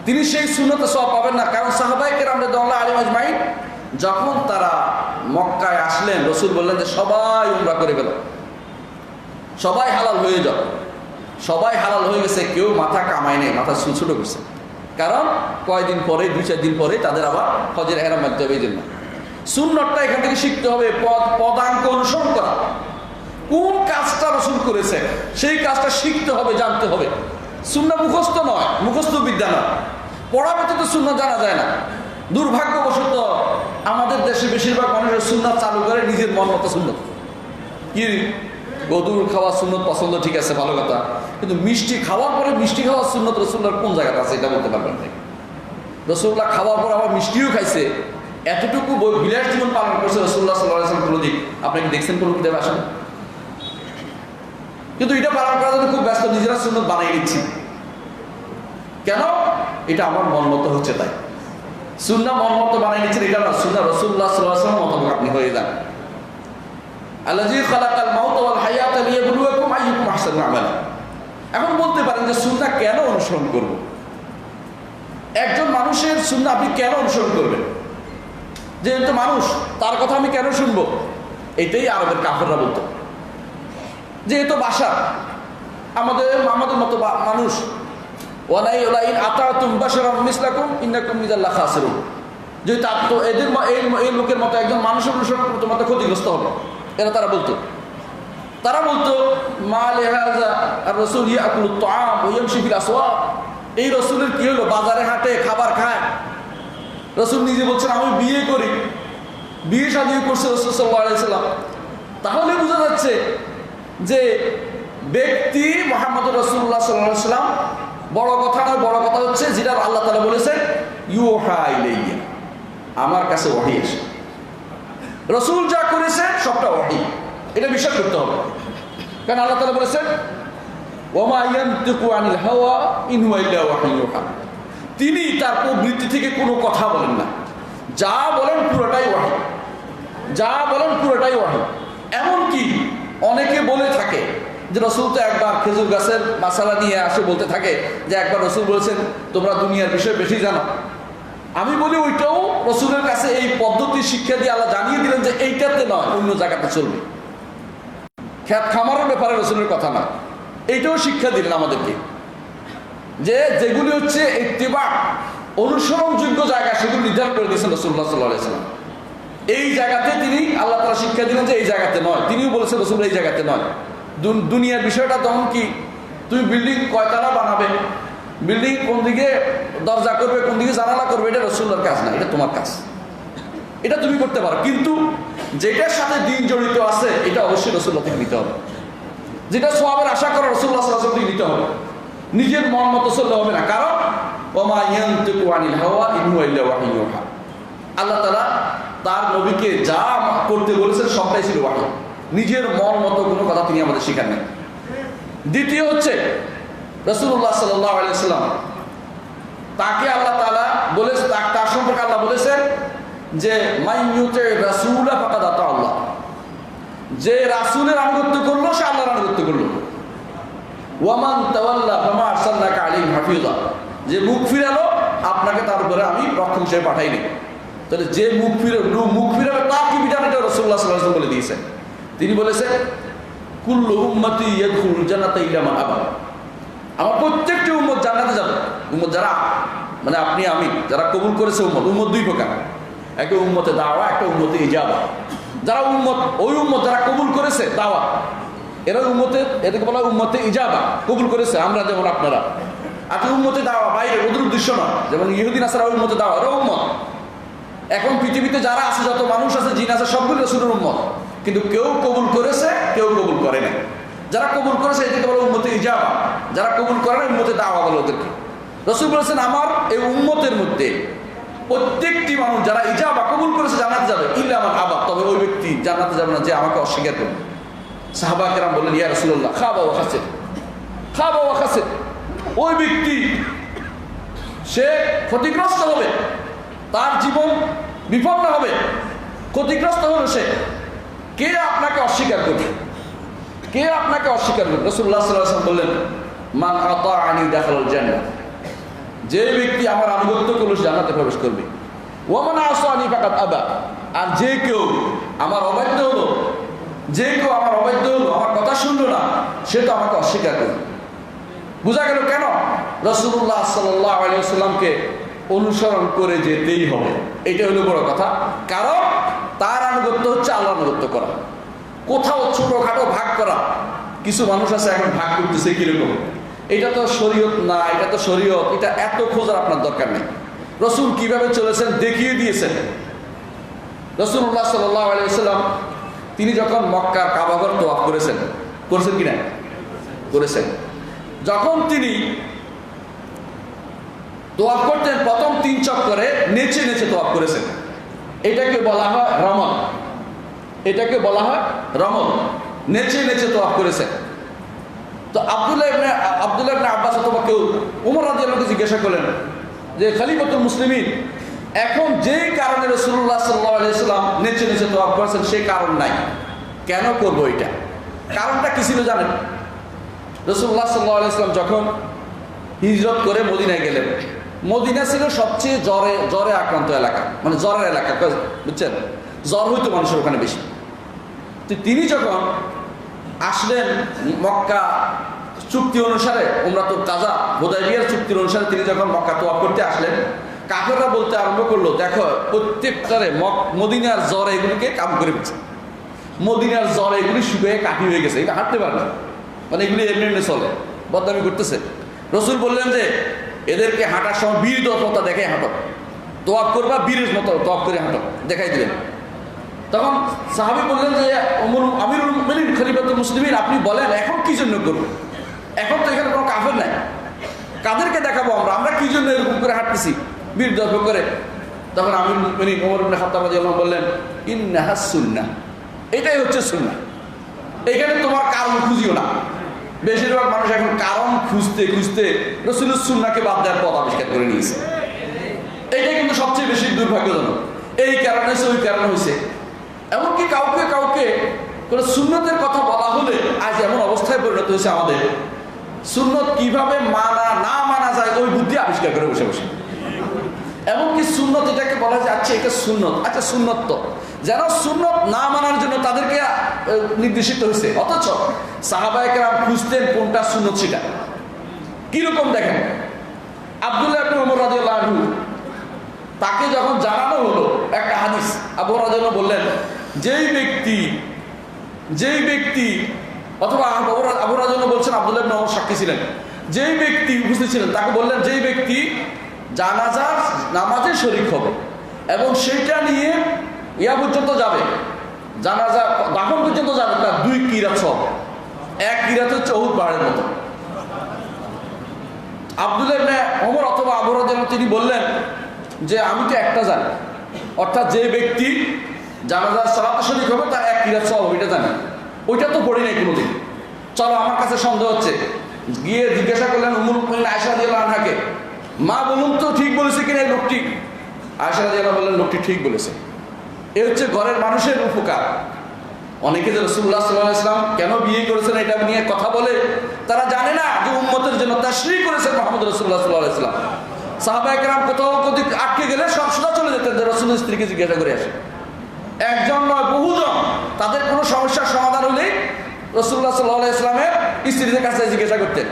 তিনি সেই সুন্নতে সওয়াব পাবেন না। কারণ সাহাবায়ে কেরাম রাদিয়াল্লাহু আনহুম আজমাইন যখন তারা মক্কায় আসলেন, রাসূল বললেন যে সবাই উমরা করে গেল, সবাই হালাল হয়ে যাও। সবাই হালাল হয়ে গেছে, কেউ মাথা কামায় নেই, মাথা ছোট করছে। কারণ কয়দিন পরে, 2-4 দিন পরে তাদের আবার হজের ইহরাম বাঁধতে হবে। এই জন্য সুন্নতটা এখান থেকে শিখতে হবে, পদাঙ্ক অনুসরণ করা। কোন কাজটা রাসূল করেছে সেই কাজটা শিখতে হবে, জানতে হবে। সুন্নাহ মুখস্থ নয়, মুখস্থ বিদ্যা নয়। পড়া ব্যতীত সুন্নাহ জানা যায় না। দুর্ভাগ্যবশত আমাদের দেশে বেশিরভাগ মানুষের সুন্নাহ চালু করে নিজের মন মতো সুন্নাহ। কি গদুর খাওয়া সুন্নত পছন্দ, ঠিক আছে, ভালো কথা, কিন্তু মিষ্টি খাওয়ার পরে মিষ্টি খাওয়ার সুন্নত রসুল্লাহর কোন জায়গাটা আছে এটা বলতে পারবেন না। রসুল্লাহ খাওয়ার পর আবার মিষ্টিও খাইছে, এতটুকু বিলাস জীবন পালন করছে রসুল্লাহ সাল্লাল্লাহু আলাইহি ওয়াসাল্লাম কোনোদিন আপনি কি দেখছেন কোনো কিতাবে আসেন? কিন্তু এটা পালন করার জন্য খুব ব্যস্ত, নিজেরা সুন্নত বানিয়ে নিচ্ছি। কেন? এটা আমার মন মতো হচ্ছে তাই। সুন্নাহ মন মতো বানিয়ে নিচ্ছেন এটা না, সুন্নাহ রাসূলুল্লাহ সাল্লাল্লাহু আলাইহি ওয়াসাল্লাম মতো আপনি হয়ে যান। আল্লাযী খালাকাল মাউতা ওয়াল হায়াতা লিয়াবলুয়াকুম আইয়ুকুম আহসানু আমালা। এখন বলতে পারেন যে সুন্নাহ কেন অনুসরণ করব? একজন মানুষের সুন্নাহ আপনি কেন অনুসরণ করবেন? যেহেতু মানুষ, তার কথা আমি কেন শুনবো? এটাই আরবের কাফেররা বলতো, যেহেতু বাশার, আমাদের মতো মানুষ, ওয়ালাইন আতাতুম বাশারাম মিসলাকুম ইন্নাকুম মিনাল্লাহ খাসিরুন, যেহেতু এদের এই লোকের মতো একজন মানুষের অনুসরণ করতে তোমাদের ক্ষতিগ্রস্ত হবে, এরা তারা বলতো মা লিহাযা আর রাসূল ইয়াকুলুত তাআম ওয়া ইয়ামশি ফিল আসওয়াক। এই রসুলের কি হলো, বাজারে হাটে খাবার খায়। রসুল নিজে বলছেন আমি বিয়ে করি, বিয়ে শাদী করছে রাসূল সাল্লাল্লাহু আলাইহি ওয়াসাল্লাম। তাহলে বোঝা যাচ্ছে যে ব্যক্তি মুহাম্মদ রাসূলুল্লাহ সাল্লাল্লাহু আলাইহি ওয়াসাল্লাম বড় কথা নয়, বড় কথা হচ্ছে যেটা আল্লাহ তাআলা বলেছেন ইউহা ইলাইয়া, আমার কাছে ওহী আসে। রসুল যা করেছে সবটা ওহী, এটা বিশ্বাস করতে হবে। কারণ আল্লাহ তাআলা বলেছেন ওমা ইয়ানতিকু আনিল হাওয়া ইন হুয়া ইল্লা ওয়াহয়ুন ইউহা, তিনি তার প্রবৃত্তি থেকে কোনো কথা বলেন না, যা বলেন পুরোটাই ওয়াহী, যা বলেন পুরোটাই ওয়াহী। এমনকি অনেকে বলে থাকে যে রসুল তো একবার খেজুর গাছের মাসালা নিয়ে আসে বলতে থাকে যে একবার রসুল বলেছেন তোমরা দুনিয়ার বিষয়ে বেশি জানো। আমি বলি ওইটাও রসুলের কাছে এই পদ্ধতির শিক্ষা দিয়ে আল্লাহ জানিয়ে দিলেন যে এইটাতে নয়, অন্য জায়গাতে চলবে। খেত খামারের ব্যাপারে রসুলের কথা না, এইটাও শিক্ষা দিলেন আমাদেরকে যে যেগুলি হচ্ছে ইত্তিবা অনুসরণযোগ্য জায়গা সেগুলো নির্ধারণ করে দিয়েছেন রাসূলুল্লাহ সাল্লাল্লাহু আলাইহি ওয়াসাল্লাম। এই জায়গাতে তিনি আল্লাহ তাআলা শিক্ষা দিলেন যে এই জায়গাতে নয়, তিনিও বলেছেন রাসূল এই জায়গাতে নয়। দুনিয়ার বিষয়টা তখন কি, তুমি বিল্ডিং কয়তলা বানাবে, বিল্ডিং কোন দিকে দরজা করবে, কোন দিকে জানালা করবে, এটা রাসূলের কাজ না, এটা তোমার কাজ, এটা তুমি করতে পারো। কিন্তু যেটার সাথে দিন জড়িত আছে এটা অবশ্যই রাসূলুল্লাহ থেকে নিতে হবে, যেটা সওয়াবের আশা করে রাসূলুল্লাহ সাল্লাল্লাহু আলাইহি ওয়াসাল্লাম থেকে নিতে হবে, নিজের মন মতো চললে হবে না। কারণ ওমা ইয়ানতিকু আনিল হাওয়া ইন হুয়া ইল্লা ওয়াহয়ুন ইউহা, আল্লাহ তাআলা তার নবীকে যা করতে বলেছেন সবটাই ছিল ওয়াহী, নিজের মন মতো কোনো কথা তিনি আমাদের শেখান নাই। দ্বিতীয় হচ্ছে রাসূলুল্লাহ সাল্লাল্লাহু আলাইহি ওয়াসাল্লাম, তাকে আল্লাহ তাআলা বলে তার সম্পর্কে আল্লাহ বলেছেন যে মাইয়ুতি রাসূলা ফাকাদ আতা আল্লাহ, যে রাসূলের আনুগত্য করলো সে আল্লাহর আনুগত্য করলো। ওয়ামান তাওয়াল্লা ফামা আরসালনাকা আলাইহিম হাফিজা, যে মুখ ফিরালো আপনাকে তার উপরে আমি রক্ষক হিসেবে পাঠাইনি। তাহলে যে মুখ ফিরাবে তার কি বিধান, এটা রাসূলুল্লাহ সাল্লাল্লাহু আলাইহি ওয়াসাল্লাম বলে দিয়েছেন। তিনি বলেছেন কুল্লু উম্মতি ইয়াদখুলুল জান্নাতা ইল্লা মান আবা, আমার প্রত্যেকটি উম্মত জান্নাতে যাবে। উম্মত যারা মানে আপনি আমি যারা কবুল করেছে, উম্মত দুই প্রকার, একটা উম্মতে দাওয়া, একটা উম্মতে ইজাবা। যারা ওই উম্মত যারা কবুল করেছে দাওয়া, এরা উম্মতে, এটাকে বলা হয় উম্মতে ইজাবা, কবুল করেছে আমরা যেমন আপনারা। আর উম্মতে দাওয়া বাইরে, ওদের উদ্দেশ্য না, যেমন ইহুদি নাসারা উম্মতে দাওয়া, এরা উম্মত। এখন পৃথিবীতে যারা আছে, যত মানুষ আছে, জিন আছে, সবগুলো রাসূলের উম্মত, কিন্তু কেউ কবুল করেছে, কেউ কবুল করে না। যারা কবুল করেছে এটাকে বলা উম্মতে ইজাবা, যারা কবুল করে না উম্মতে দাওয়া বলে ওদেরকে। রাসূল বলেছেন আমার এই উম্মতের মধ্যে প্রত্যেকটি মানুষ যারা ইজাবা কবুল করেছে জান্নাতে যাবে, ইল্লা মান আবা, তবে ওই ব্যক্তি জান্নাতে যাবে না যে আমাকে অস্বীকার করবে। সাহাবা কেরাম বললেন ইয়া রাসূলুল্লাহ খাবা ওয়া খাসির, খাবা ওয়া খাসির, ওই ব্যক্তি সে ক্ষতিগ্রস্ত হবে, তার জীবন বিপন্ন হবে, ক্ষতিগ্রস্ত হবে সে। কে আপনাকে অস্বীকার করবে, কে আপনাকে অস্বীকার করবে? রাসূলুল্লাহ সাল্লাল্লাহু আলাইহি ওয়াসাল্লাম বললেন মান আতাআনি দাখালাল জান্নাহ, যে ব্যক্তি আমার আনুগত্য করলো সে জান্নাতে প্রবেশ করবে। ওয়া মান আসানি ফাকাদ আবা, আর যে কেউ আমার অবাধ্য হলো, যে কেউ আমার অবাধ্য হলো, আমার কথা শুনলো না, সে তো আমাকে অস্বীকার করবে। বোঝা গেল কেন রাসূলুল্লাহ সাল্লাল্লাহু আলাইহি ওয়াসাল্লামকে অনুসরণ করে যেতেই হবে, এটা হলো বড় কথা। কারণ তার আনুগত্য হচ্ছে আল্লাহর আনুগত্য করা। কোথাও ছোটখাটো ভাগ করা, কিছু মানুষ আছে এখন ভাগ করতেছে কিরকম, এটা তো শরীয়ত না, এটা তো শরীয়ত, এটা এত খোঁজার আপনার দরকার নেই। রাসূল কিভাবে চলেছেন দেখিয়ে দিয়েছেন। রাসূলুল্লাহ সাল্লাল্লাহু আলাইহি ওয়াসাল্লাম তিনি যখন মক্কার কাবাঘর তওয়াফ করেছেন কিনা? করেছেন। যখন তিনি তোয়াফ করতেন প্রথম 3 চক্করে নেচে নেচে তোয়াফ করেছেন। এটাকে বলা হয় রমল। নেচে নেচে তোয়াফ করেছেন। তো আব্দুল্লাহ ইবনে আব্বাস অথবা কেউ ওমর রাদিয়াল্লাহু আনহু জিজ্ঞাসা করলেন যে খলিফাতুল মুসলিমিন, এখন যেই কারণে রাসূলুল্লাহ সাল্লাল্লাহু আলাইহি ওয়াসাল্লাম নেচে নেচে তোয়াফ করেছেন সেই কারণ নাই, কেন করবো এটা? কারণটা কি ছিল জানেন? রাসূলুল্লাহ সাল্লাল্লাহু আলাইহি ওয়াসাল্লাম যখন হিজরত করে মদিনায় গেলেন, মদিনা ছিল সবচেয়ে জ্বরে আক্রান্ত এলাকা, মানে জ্বরের এলাকা, বুঝছেন? জ্বর হইতো মানুষের ওখানে বেশি। তো তিনি যখন আসলেন মক্কা চুক্তি অনুসারে, উমরা তো কাজা হুদায়বিয়ার চুক্তির অনুসারে তিনি যখন মক্কা তোয়াফ করতে আসলেন, কাফেররা বলতে আরম্ভ করলো, দেখো প্রত্যেকটারে মদিনার জ্বর এগুলিকে কাম করে ফেলছে, মদিনার জ্বর এগুলি শুকিয়ে কাঠি হয়ে গেছে, এটা হাঁটতে পারে না, মানে এগুলি এমনি চলে, বদনামি করতেছে। রসুল বললেন যে এদেরকে হাঁটার সময় বীর দত্ততা দেখে হাঁটো, তোয়াফ করবা বীরের মতো তোয়াফ করে হাঁটো, দেখাই দিলেন। তখন সাহাবী বললেন যে আমিরুল মুমিনিন খলিফাতুল মুসলিমিন, আপনি বলেন এখন কি জন্য করবো? এখন তো এখানে কোনো কাফের নাই, কাদেরকে দেখাবো আমরা কি জন্য এরকম করে হাঁটতেছি বীর দত্ত করে? তখন আমিরুল মুমিনিন ওমর ইবনে খাত্তাব রাদিয়াল্লাহু আনহু বললেন, ইন্নাহাস সুন্নাহ, এটাই হচ্ছে সুন্নাহ, এখানে তোমার কারণ খুঁজিও না। বেশিরভাগ মানুষ এখন কারণ খুঁজতে খুঁজতে রাসূলের সুন্নাহকে বাদ দেওয়ার পথ আবিষ্কার করে নিয়েছে। এইটাই কিন্তু সবচেয়ে বেশি দুর্ভাগ্যজনক। এই কারণে হয়েছে, ওই কারণে হয়েছে, এমনকি কাউকে কোনো সুন্নতের কথা বলা হলে আজ এমন অবস্থায় পরিণত হয়েছে আমাদের, সুন্নত কিভাবে না মানা যায় ওই বুদ্ধি আবিষ্কার করে বসে বসে। এমনকি সুন্নত এটাকে বলা যাচ্ছে এটা সুন্নত, আচ্ছা সুন্নত তো, যেন সুন্নত না মানার জন্য তাদেরকে নির্দেশিত হয়েছে। অথচ সাহাবায়ে কেরাম খুঁজতেন কোনটা সুন্নত সেটা। কিরকম দেখেন, আব্দুল্লাহ ইবনে ওমর রাদিয়াল্লাহু আনহু তাকে যখন জানানো হলো একটা হাদিস, আবু হুরায়রা রাদিয়াল্লাহু বললেন, যেই ব্যক্তি অথবা আবু হুরায়রা বলছেন, আব্দুল্লাহ ইবনে ওমর সাক্ষী ছিলেন, যেই ব্যক্তি উপস্থিত ছিলেন তাকে বললেন, যেই ব্যক্তি জানাজার নামাজে শরীক হবে এবং সেইটা নিয়ে ইয়া পর্যন্ত যাবে, জানাজা দাফন পর্যন্ত যাবে, তার 2 কিরাত সওয়াব, 1 কিরাত হচ্ছে উহুদ পাহাড়ের মতো। আব্দুল্লাহ ইবনে ওমর অথবা আবু হুরায়রা তিনি বললেন যে আমি তো একটা জানি, অর্থাৎ যে ব্যক্তি জানাজার সালাতে শরীক হবে তার 1 কিরাত সওয়াব, এটা জানি, ওইটা তো পড়ি নাই কোনোদিন। চলো আমার কাছে সন্দেহ হচ্ছে, গিয়ে জিজ্ঞাসা করলেন উম্মুল মুমিনিন আয়েশা রাদিয়াল্লাহু আনহাকে, মা বলুন তো ঠিক বলেছে কিনা এই লোকটি? আয়েশা রাদিয়াল্লাহু বললেন, লোকটি ঠিক বলেছে। এ হচ্ছে ঘরের মানুষের উপকার। অনেকে যে রাসূলুল্লাহ সাল্লাল্লাহু আলাইহি ওয়াসাল্লাম কেন বিয়ে করেছেন এটা নিয়ে কথা বলে, তারা জানে না যে উম্মতের জন্য তাশরীহ করেছেন মুহাম্মদ রাসূলুল্লাহ সাল্লাল্লাহু আলাইহি ওয়াসাল্লাম। সাহাবায়ে কেরাম কোথাও আটকে গেলে সব সোজা চলে যেতেন যে রাসূলের স্ত্রীকে জিজ্ঞাসা করে আসে। একজন নয় বহুজন, তাদের কোনো সমস্যার সমাধান হলে রাসূলুল্লাহ সাল্লাল্লাহু আলাইহি ওয়াসাল্লামের স্ত্রীদের কাছে জিজ্ঞাসা করতেন।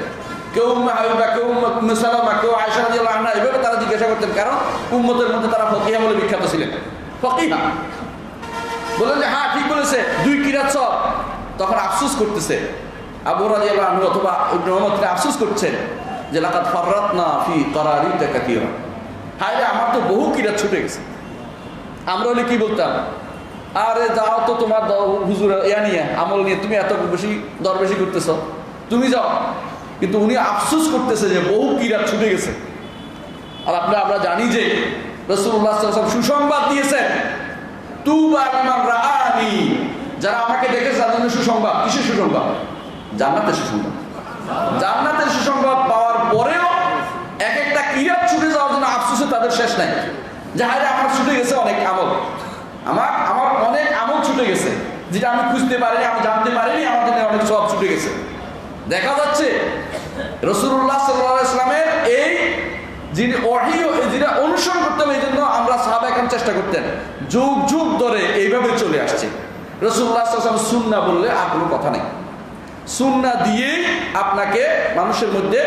কেউ হাবিবা, কেউ সালামা, কেউ আয়েশা রাদিয়াল্লাহু আনহা, এভাবে তারা জিজ্ঞাসা করতেন, কারণ উম্মতের মধ্যে তারা ফকিহা বলে বিখ্যাত ছিলেন। ফকিহা বলেন যে হ্যাঁ ঠিক বলেছে, 2 কিরাত সওয়াব। তখন আফসোস করতেছে আবু রাদিয়াল্লাহু আনহু অথবা ইবনে ওমর আফসোস করছেন যে লাকাদ ফাররাতনা ফি কারারিতা কাসীরা, হায় রে আমার তো বহু কিরাত ছুটে গেছে। আমরা হলে কি বলতাম, আরে যাও তো তোমার হুজুর ইয়া নিয়ে আমল নিয়ে তুমি এত বেশি দরবেশি করতেছ, তুমি যাও। কিন্তু উনি আফসোস করতেছে যে বহু কিরাত ছুটে গেছে। আর আমরা জানি যে রাসূলুল্লাহ সাল্লাল্লাহু আলাইহি ওয়াসাল্লাম সুসংবাদ দিয়েছেন, তুবা লিমান রাআনি, যারা আমাকে দেখেছে তাদের জন্য সুসংবাদ। কিসের সুসংবাদ? জান্নাতের সুসংবাদ। জান্নাতের সুসংবাদ পাওয়ার পরেও এক একটা কিরাত ছুটে যাওয়ার জন্য আফসোসে তাদের শেষ নাই, যে হায়রে আমার ছুটে গেছে অনেক আমল, আমার অনেক আমল ছুটে গেছে, যেটা আমি খুঁজতে পারিনি, আমি জানতে পারিনি, আমার জন্য অনেক সব ছুটে গেছে। দেখা যাচ্ছে রাসূলুল্লাহ সাল্লাল্লাহু আলাইহি ওয়াসাল্লামের এই যিনি ওহী, যেটা অনুসরণ করতে হবে, এই জন্য আমরা সাহাবায়ে কেরাম চেষ্টা করতেন, যুগ যুগ ধরে এইভাবে চলে আসছে। রাসূলুল্লাহ সাল্লাল্লাহু আলাইহি ওয়াসাল্লাম সুন্নাহ বললে আর কোনো কথা নেই, সুন্নাহ দিয়ে আপনাকে মানুষের মধ্যে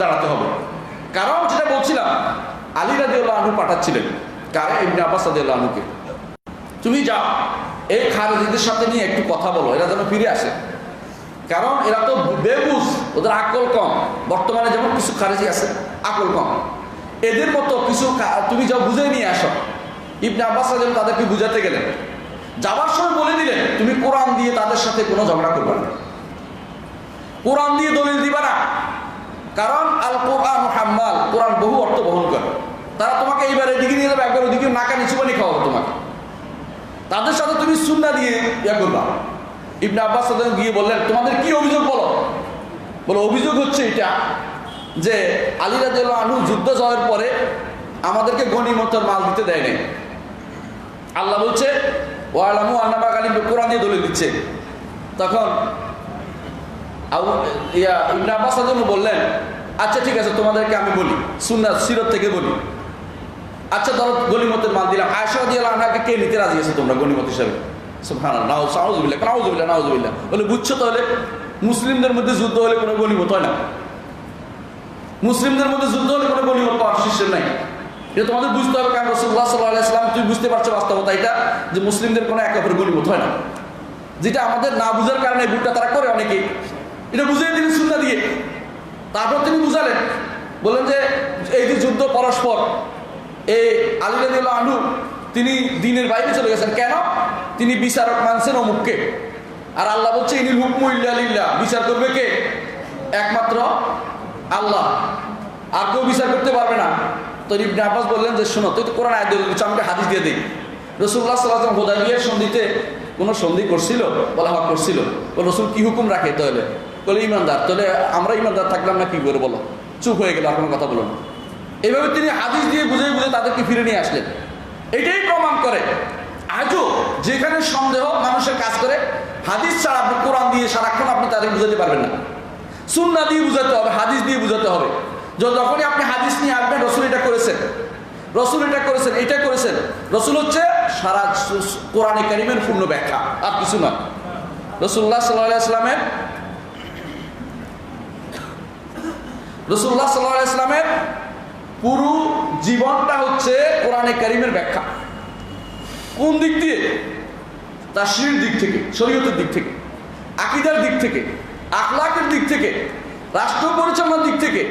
দাঁড়াতে হবে। কারণ যেটা বলছিলাম, আলী রাদিয়াল্লাহু আনহু পাঠাচ্ছিলেন কারে, ইবনে আব্বাস রাদিয়াল্লাহু আনহুকে, তুমি যাও এই খারেজিদের সাথে নিয়ে একটু কথা বলো, এরা যেন ফিরে আসে, কারণ এরা তো বেবুঝ, ওদের আকল কম। বর্তমানে যেমন কিছু খারেজি আছে আকল কম, এদের মতো কিছু তুমি যাও বুঝে নিয়ে আসো। ইবনে আব্বাস রাদিয়াল্লাহু তাদেরকে বুঝাতে গেলেন, যাবার সময় বলে দিলেন তুমি দিয়ে তাদের সাথে কোনো ঝগড়া করবে না, কোরআন দিয়ে দলিল দিবা না। কারণ আল কোরআন হাম্মাল, কোরআন বহু অর্থ বহন করে। তারা তোমাকে এইবার এদিকে নিয়ে যাবে, একবার ওদিকে নাকা নিচু পানি খাওয়াবে তোমাকে। তাদের সাথে তুমি সুন্নাহ দিয়ে ইয়া করবা। ইবনে আব্বাস গিয়ে বললেন, তোমাদের কি অভিযোগ বলো? বলো অভিযোগ হচ্ছে এটা যে আলী রাদিয়াল্লাহু আনহু যুদ্ধ জয়ের পরে আমাদেরকে গনিমতের মাল দিতে দেয় নাই। আল্লাহ বলছে ওয়ালামু আন্নামা গানিম, কোরআন দিয়ে দলিল দিচ্ছে। তখন ইবনে আব্বাস বললেন, আচ্ছা ঠিক আছে, তোমাদেরকে আমি বলি, সুন্নাহ সিরত থেকে বলি। আচ্ছা ধরো গনিমতের মাল দিলাম, আয়েশা রাদিয়াল্লাহু আনহাকে কে নিতে রাজি আছে তোমরা গনিমত হিসাবে? সুবহানাল্লাহ, নাউযুবিল্লাহ, নাউযুবিল্লাহ, নাউযুবিল্লাহ। বলে বুঝছো তাহলে মুসলিমদের মধ্যে যুদ্ধ হলে কোনো গনিমত হয় না, মুসলিমদের মধ্যে যুদ্ধ হলে কোনো গনিমত পাওয়ার সিস্টেম নাই। এটা তোমাদের বুঝতে হবে। কারণ রাসূলুল্লাহ সাল্লাল্লাহু আলাইহি ওয়াসাল্লাম, তুমি বুঝতে পারছো বাস্তবতা এটা, যে মুসলিমদের কোনো এক অপরের গনিমত হয় না। যেটা আমাদের না বুঝার কারণে ভুলটা তারা করে অনেকেই। এটা বুঝিয়ে দিলেন সুন্নাহ দিয়ে। তারপর তিনি বুঝালেন, বললেন যে এই যে যুদ্ধ পরস্পর, এই আলী রাদিয়াল্লাহু আনহু তিনি দ্বীনের বাইরে চলে গেছেন। কেন? তিনি বিচারক মানছেন অমুককে। আর আল্লাহ বলছে ইনিল হুকমু ইল্লা লিল্লাহ, বিচার করবে কে? একমাত্র আল্লাহ, আর কেউ বিচার করতে পারবে না। তো ইবনে আব্বাস বললেন যে শোনো, তুই তো কোরআন আয়াত দিয়ে দিচ্ছ, আমাকে হাদিস দিয়ে দিই। রাসূলুল্লাহ সাল্লাল্লাহু আলাইহি ওয়াসাল্লাম হুদায়বিয়ার সন্ধিতে কোনো সন্ধি করছিল? বলা হক করছিল। বলে রসুল কি হুকুম রাখে তাহলে? বলে ইমানদার। তাহলে আমরা ইমানদার থাকলাম না কি করে? বলো। চুপ হয়ে গেল, আর কোনো কথা বলো না। এইভাবে তিনি হাদিস দিয়ে বুঝে বুঝে তাদেরকে ফিরে নিয়ে আসলেন। এটাই প্রমাণ করে আজও যেখানে সন্দেহ মানুষের কাজ করে, হাদিস ছাড়া আপনি কোরআন দিয়ে সারাক্ষণ আপনি তাদের বুঝাতে পারবেন না। সুন্নাহ দিয়ে বুঝাতে হবে, হাদিস দিয়ে বুঝাতে হবে। যখনই আপনি হাদিস নিয়ে আসবেন, রসুল এটা করেছেন, রসুল এটা করেছেন, এটা করেছেন। রসুল হচ্ছে সারা কোরআনে কারিমের পূর্ণ ব্যাখ্যা, আর কিছু নয়। রাসূলুল্লাহ সাল্লাল্লাহু আলাইহি ওয়াসাল্লামের পুরো জীবনটা হচ্ছে কোরআনে কারিমের ব্যাখ্যা। কোন দিক দিয়ে? তাশরীর দিক থেকে, শরীয়তের দিক থেকে, আকীদার দিক থেকে, আখলাকের দিক থেকে, রাষ্ট্র পরিচালনার দিক থেকে,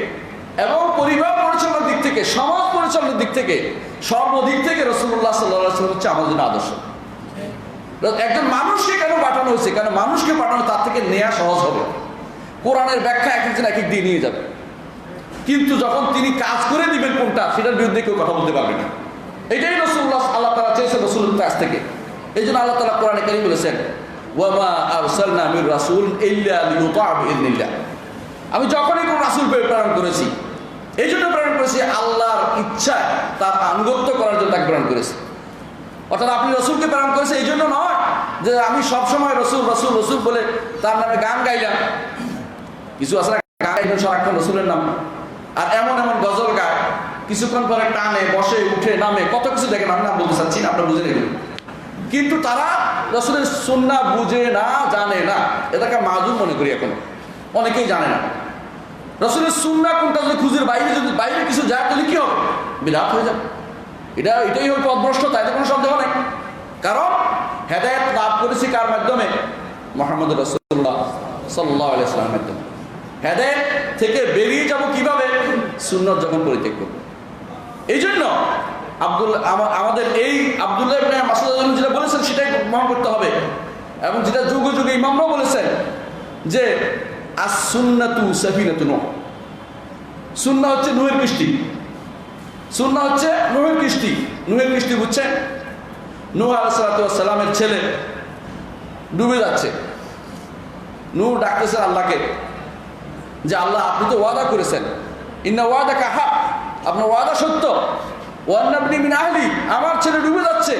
এবং পরিবার পরিচালনার দিক থেকে, সমাজ পরিচালনার দিক থেকে, সর্বদিক থেকে রাসূলুল্লাহ সাল্লাল্লাহু আলাইহি ওয়াসাল্লাম হচ্ছে আমাদের আদর্শ। একজন মানুষকে কেন পাঠানো হয়েছে? কেন মানুষকে পাঠানো তার থেকে নেওয়া সহজ হবে। কোরআনের ব্যাখ্যা এক একজন এক এক দিয়ে নিয়ে যাবে, কিন্তু যখন তিনি কাজ করে দিবেন কোনটা, সেটার বিরুদ্ধে কেউ কথা বলতে পারবে না। এটাই রাসূলুল্লাহ আল্লাহ তাআলা চেয়েছেন রাসূলের কাছ থেকে। এই জন্য আল্লাহ তাআলা কোরআনে কারীম বলেছেন, ওয়ামা আরসালনা মির রাসূল ইল্লা লিইউতা বিইذنিল্লাহ। আমি যখনই কোন রাসূল প্রেরণ করেছি, এই জন্য প্রেরণ করেছি আল্লাহর ইচ্ছায় তার আনুগত্য করার জন্য তাকে প্রেরণ করেছি। অর্থাৎ আপনি রসুলকে প্রেরণ করেছে এই জন্য নয় যে আমি সবসময় রসুল রসুল রসুল বলে তার নামে গান গাইলাম। কিছু আছে না গান গাইবেন সারাক্ষণ রসুলের নাম, আর এমন এমন গজল গায়, কিছুক্ষণ পরে টানে, বসে, উঠে, নামে, কত কিছু দেখেন। আমি নাম বলতে চাচ্ছি না, আপনার বুঝে নেবেন। কিন্তু তারা রসুলের সুন্নাহ বুঝে না, জানে না। এটাকে মাযুর মনে করি এখন, অনেকেই জানে না। রসুলের সুন্নাহ কোনটা যদি খুঁজে বাইরে কিছু যায়, তাহলে কি হবে? বিদআত হয়ে যাবে। এটাই হল পথভ্রষ্টতা, এতে কোনো সন্দেহ নেই। কারণ হেদায়েত লাভ করেছি কার মাধ্যমে? মুহাম্মদ রাসূলুল্লাহ সাল্লাল্লাহু আলাইহি ওয়াসাল্লামের মাধ্যমে। হেদায়েত থেকে বেরিয়ে যাব কিভাবে? সুন্নাত যখন পরিত্যাগ করব। এই জন্য আমাদের এই আব্দুল্লাহ ইবনে মাসউদ যেটা বলেছেন সেটাই গ্রহণ করতে হবে, এবং যেটা যুগে যুগে ইমামরাও বলেছেন যে আস-সুন্নাতু সাফিনাতু নূহ। সুন্নাহ হচ্ছে নূহের কিস্তি। সুন্নাহ হচ্ছে নূহের কিস্তি। নূহের কিস্তি বুঝছেন? নূহ আলাইহিস সালামের ছেলে ডুবে যাচ্ছে। নূহ ডাকতেছেন আল্লাহকে যে আল্লাহ, আপনি তো ওয়াদা করেছেন, ইন্না ওয়াদাকা হাক, আপনার ওয়াদা সত্য। ওয়ান্নাবনি মিন আহলি, আমার ছেলে ডুবে যাচ্ছে।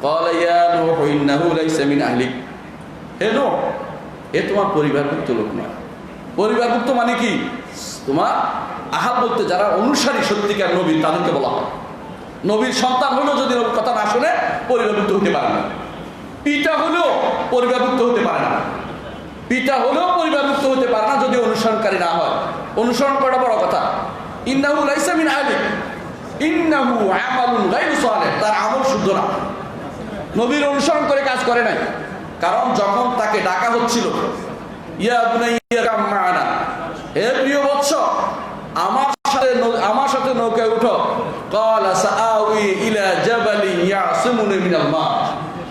ক্বালা ইয়া নূহ ইন্নাহু লাইসা মিন আহলিক। হে নূহ, এ তোমার পরিবারভুক্ত লোক নয়। পরিবারভুক্ত মানে কি? তোমার আহাব বলতে যারা অনুসারী সত্যিকার নবীর, তাদেরকে বলা হয়। নবীর সন্তান হলেও যদি নবীর কথা না শুনে পরিবারভুক্ত হতে পারে না। পিতা হলেও পরিবারভুক্ত হতে পারে না। পিতা হলেও পরিবারভুক্ত হতে পারে না যদি অনুসরণকারী না হয়। অনুসরণ করা বড় কথা। ইন্নাহু লাইসা মিন আহলিক ইন্নাহু আমালুন গায়রু সালিহ, তার আমল শুদ্ধ না। নবীর অনুসরণ করে কাজ করে নাই। কারণ যখন তাকে ডাকা হচ্ছিল, ইয়া বুনাইয়া কাম মা'ানা, হে প্রিয় বৎস, আমার সাথে নৌকায় উঠো। ক্বালা সাআউই ইলা জাবালিন ইয়াসিমুনি মিনাল মা।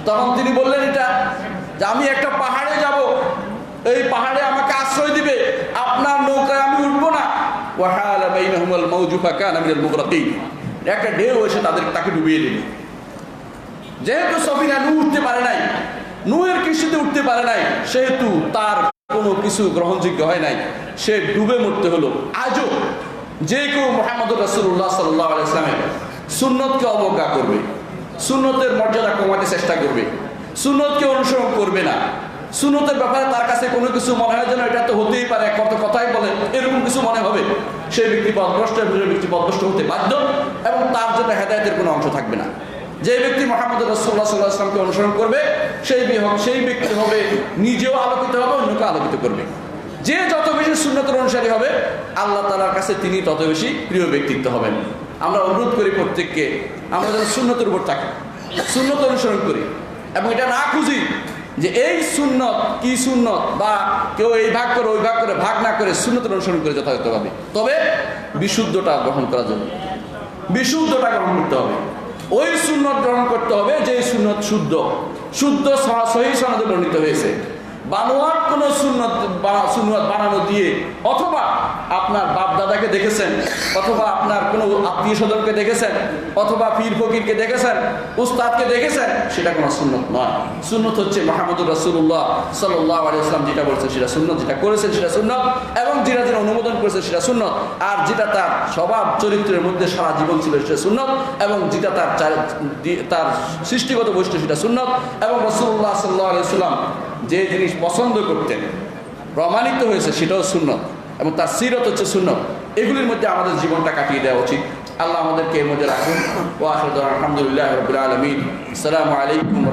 তখন তিনি বললেন এটা, যে আমি একটা পাহাড়ে যাব, এই পাহাড়ে আমাকে আশ্রয় দিবে, আপনার নৌকায় আমি উঠবো না। ওয়াহালা বাইনাহুমুল মাউজু ফাকানা মিনাল মুগরাকিন, একটা ঢেউ এসে তাকে ডুবিয়ে দিল। যেহেতু সফিনা নূহ উঠতে পারে নাই, নূহের কিস্তিতে উঠতে পারে নাই, সেহেতু তার কোনো কিছু গ্রহণযোগ্য হয় নাই, সে ডুবে মরতে হলো। আজও যে কেউ মুহাম্মদুর রাসূলুল্লাহ সাল্লাল্লাহু আলাইহি ওয়াসাল্লামের সুন্নতকে অবজ্ঞা করবে, সুন্নতের মর্যাদা কমাতে চেষ্টা করবে, সুন্নতকে অনুসরণ করবে না, সুন্নতের ব্যাপারে তার কাছে কোনো কিছু মনে হয় যেন এটা তো হতেই পারে, কত কথাই বলে, এরকম কিছু মনে হবে, সেই ব্যক্তি পথভ্রষ্ট, ব্যক্তি পথভ্রষ্ট হতে বাধ্য এবং তার জন্য হেদায়েতের কোনো অংশ থাকবে না। যে ব্যক্তি মুহাম্মদুর রাসূলুল্লাহ সাল্লাল্লাহু আলাইহি ওয়াসাল্লামকে অনুসরণ করবে সেই ব্যক্তি হবে, নিজেও আলোকিত হবে, অন্যকে আলোকিত করবে। যে যত বেশি সুন্নতের অনুসারী হবে, আল্লাহ তাআলার কাছে তিনি তত বেশি প্রিয় ব্যক্তিত্ব হবেন। আমরা অনুরোধ করি প্রত্যেককে, আমরা যেন সুন্নতের উপর থাকি, সুন্নত অনুসরণ করি এবং এটা না খুঁজি যে এই সুন্নত কি সুন্নত, বা কেউ এই ভাগ করে ওই ভাগ করে, ভাগ না করে সুন্নতের অনুসরণ করে যথাযথভাবে। তবে বিশুদ্ধটা গ্রহণ করার জন্য বিশুদ্ধটা গ্রহণ করতে হবে, ওই সুন্নত গ্রহণ করতে হবে যে সুন্নত শুদ্ধ সহি সনদে বর্ণিত হয়েছে। বানোয়াট কোনো সুন্নত বানানো দিয়ে, অথবা আপনার বাপ দাদাকে দেখেছেন, অথবা আপনার কোনো আত্মীয় স্বজনকে দেখেছেন, অথবা পীর ফকিরকে দেখেছেন, উস্তাদকে দেখেছেন, সেটা কোনো সুন্নত নয়। সুন্নত হচ্ছে মুহাম্মদুর রাসূলুল্লাহ সাল্লাল্লাহু আলাইহি ওয়াসাল্লাম যেটা বলেছেন সেটা সুন্নত, যেটা করেছেন সেটা সুন্নত, এবং যেটা যেটা অনুমোদন করেছে সেটা সুন্নত, আর যেটা তার স্বভাব চরিত্রের মধ্যে সারা জীবন ছিল সেটা সুন্নত, এবং যেটা তার সৃষ্টিগত বৈশিষ্ট্য সেটা সুন্নত। এবং রাসূলুল্লাহ সাল্লাল্লাহু আলাইহি ওয়াসাল্লাম যে জিনিস পছন্দ করতেন, প্রমাণিত হয়েছে, সেটাও সুন্নত, এবং তার সিরত হচ্ছে সুন্নত। এগুলির মধ্যে আমাদের জীবনটা কাটিয়ে দেওয়া উচিত। আল্লাহ আমাদেরকে এর মধ্যে রাখুন। ওয়া আখিরু দাওয়ানা আলহামদুলিল্লাহি রাব্বিল আলামিন। আসসালামু আলাইকুম।